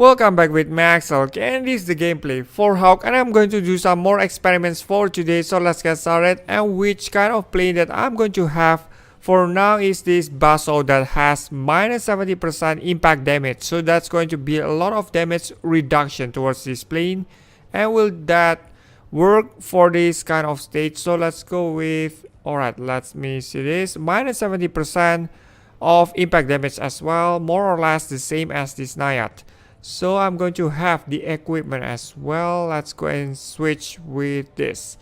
Welcome back with me, Axel, and this is the gameplay for Hawk, and I'm going to do some more experiments for today. So let's get started. And which kind of plane that I'm going to have for now is this Buzzsaw that has minus 70% impact damage. So that's going to be a lot of damage reduction towards this plane. And will that work for this kind of stage? So let's go with, alright, let me see this, minus 70% of impact damage as well, more or less the same as this Naiad. So I'm going to have the equipment as well. Let's go and switch with this.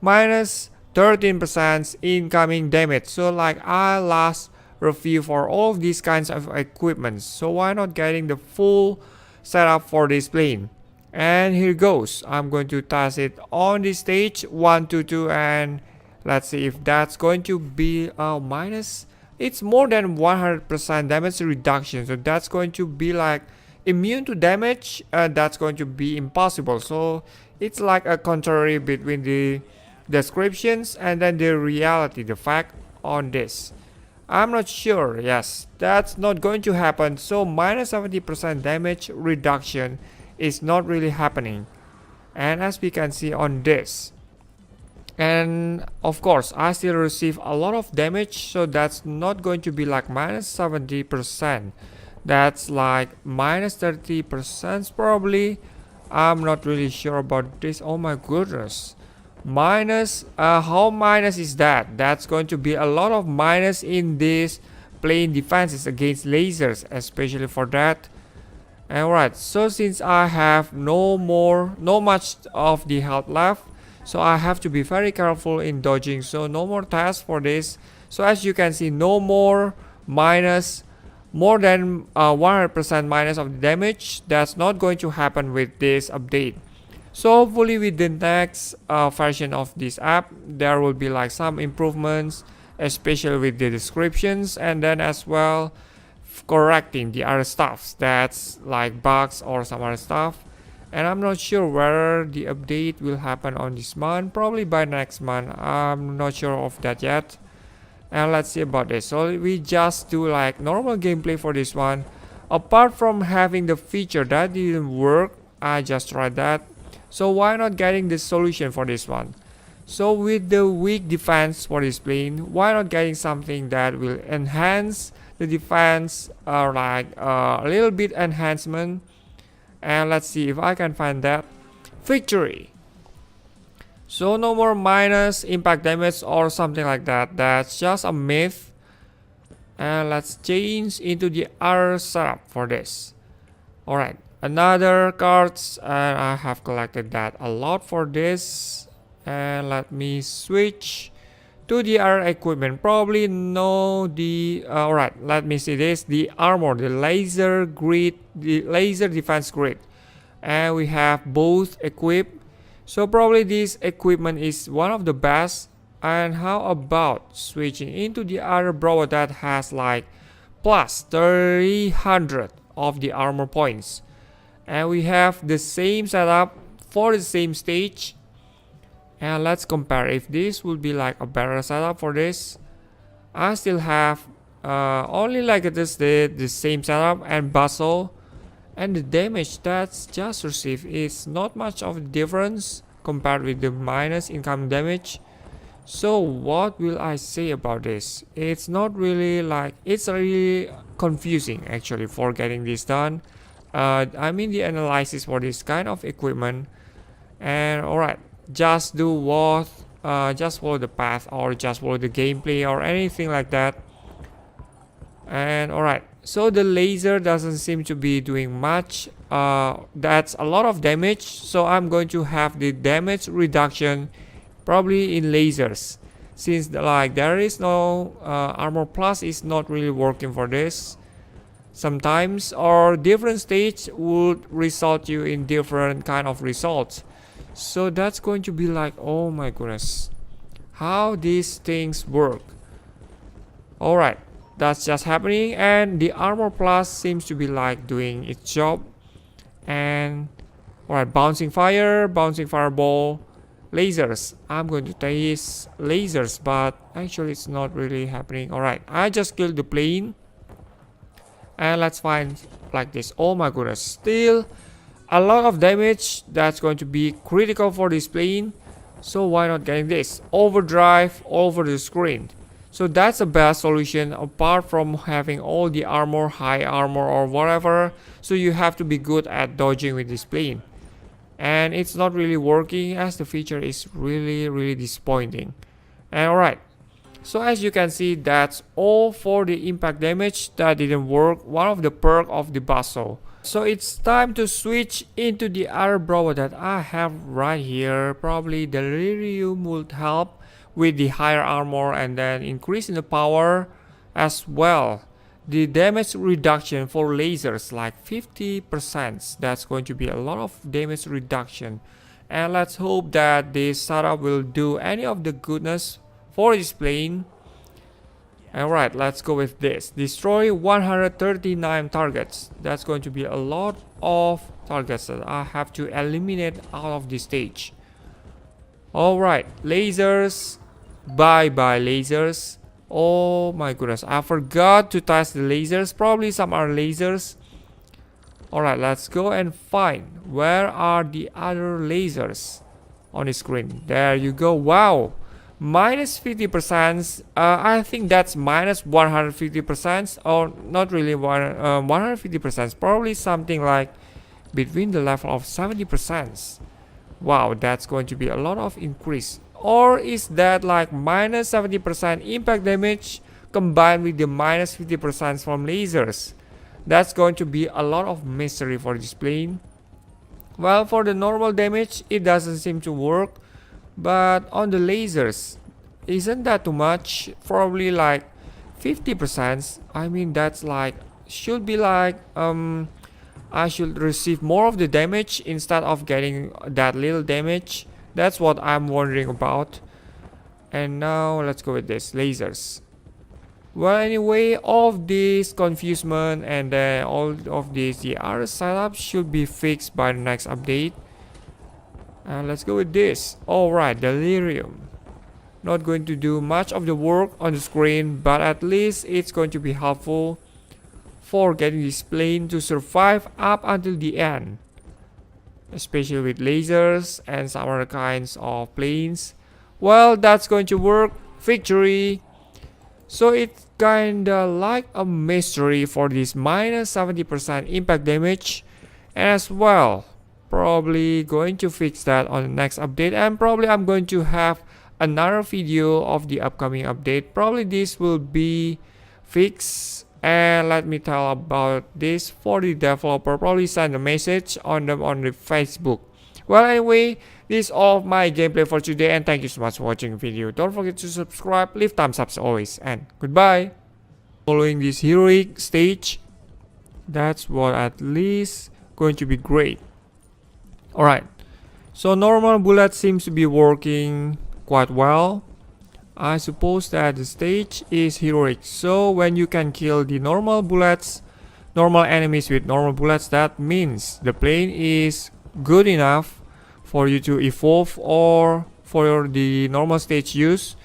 Minus 13% incoming damage. So like I last review for all of these kinds of equipment. So why not getting the full setup for this plane? And here goes. I'm going to test it on this stage 1, 2, 2, and let's see if that's going to be minus. It's more than 100% damage reduction. So that's going to be like immune to damage. That's going to be impossible. So it's like a contrary between the descriptions and then the reality, the fact on this. I'm not sure. Yes, that's not going to happen. So minus 70% damage reduction is not really happening. And as we can see on this, and of course I still receive a lot of damage, so that's not going to be like minus 70%. That's like minus 30% probably. I'm not really sure about this. Oh my goodness. Minus, how minus is that? That's going to be a lot of minus in this plane defenses against lasers, especially for that. Alright, so since I have no much of the health left, so I have to be very careful in dodging. So no more tasks for this. So as you can see, no more minus. More than 100% minus of the damage. That's not going to happen with this update. So hopefully with the next version of this app, there will be like some improvements, especially with the descriptions, and then as well correcting the other stuff that's like bugs or some other stuff. And I'm not sure whether the update will happen on this month, probably by next month. I'm not sure of that yet. And let's see about this. So we just do like normal gameplay for this one. Apart from having the feature that didn't work, I just tried that. So why not getting the solution for this one? So with the weak defense for this plane, why not getting something that will enhance the defense, like a little bit enhancement. And let's see if I can find that. Victory. So no more minus impact damage or something like that. That's just a myth. And let's change into the other setup for this. Alright, another cards, and I have collected that a lot for this. And let me switch to the other equipment. Probably no the alright, let me see this. The armor, the laser grid, the laser defense grid. And we have both equipped. So probably this equipment is one of the best. And how about switching into the other brawler that has like plus 300 of the armor points. And we have the same setup for the same stage. And let's compare if this would be like a better setup for this. I still have only like this the same setup and Buzzsaw. And the damage that's just received is not much of a difference compared with the minus incoming damage. So what will I say about this? It's not really like, it's really confusing actually for getting this done. I mean the analysis for this kind of equipment. And alright, just do what, just follow the path or just follow the gameplay or anything like that. And alright, so the laser doesn't seem to be doing much. That's a lot of damage. So I'm going to have the damage reduction probably in lasers. Since like there is no armor plus is not really working for this. Sometimes or different stage would result you in different kind of results. So that's going to be like, oh my goodness, how these things work. Alright, that's just happening, and the armor plus seems to be like doing its job. And alright, bouncing fireball, lasers. I'm going to test lasers, but actually it's not really happening. Alright, I just killed the plane. And let's find like this. Oh my goodness, still a lot of damage. That's going to be critical for this plane. So why not getting this overdrive over the screen? So that's the best solution apart from having all the armor, high armor or whatever. So you have to be good at dodging with this plane. And it's not really working as the feature is really disappointing. And alright, so as you can see, that's all for the impact damage that didn't work, one of the perks of the Buzzsaw. So it's time to switch into the other brawler that I have right here. Probably the Delirium would help with the higher armor and then increase in the power as well. The damage reduction for lasers like 50%. That's going to be a lot of damage reduction. And let's hope that this setup will do any of the goodness for this plane. Alright, let's go with this. Destroy 139 targets. That's going to be a lot of targets that I have to eliminate out of this stage. Alright, lasers. Bye bye lasers. Oh my goodness, I forgot to test the lasers. Probably some are lasers. Alright, let's go and find where are the other lasers on the screen. There you go. Wow, minus 50%. I think that's minus 150%, or not really 150%. Probably something like between the level of 70%. Wow, that's going to be a lot of increase. Or is that like minus 70% impact damage combined with the minus 50% from lasers? That's going to be a lot of mystery for this plane. Well, for the normal damage, it doesn't seem to work. But on the lasers, isn't that too much? Probably like 50%. I mean, that's like, should be like, I should receive more of the damage instead of getting that little damage. That's what I'm wondering about. And now let's go with this lasers. Well, anyway, all of this confusion and all of this, the other setup should be fixed by the next update. And let's go with this. Alright, Delirium. Not going to do much of the work on the screen, but at least it's going to be helpful for getting this plane to survive up until the end. Especially with lasers and some other kinds of planes. Well, that's going to work. Victory. So it's kinda like a mystery for this minus 70% impact damage. And as well, probably going to fix that on the next update. And probably I'm going to have another video of the upcoming update. Probably this will be fixed. And let me tell about this for the developer. Probably send a message on them on the Facebook. Well, anyway, this is all of my gameplay for today, and thank you so much for watching the video. Don't forget to subscribe, leave thumbs up as always, and goodbye. Following this heroic stage, that's what at least going to be great. Alright, so normal bullet seems to be working quite well. I suppose that the stage is heroic, so when you can kill the normal bullets, normal enemies with normal bullets, that means the plane is good enough for you to evolve or for the normal stage use.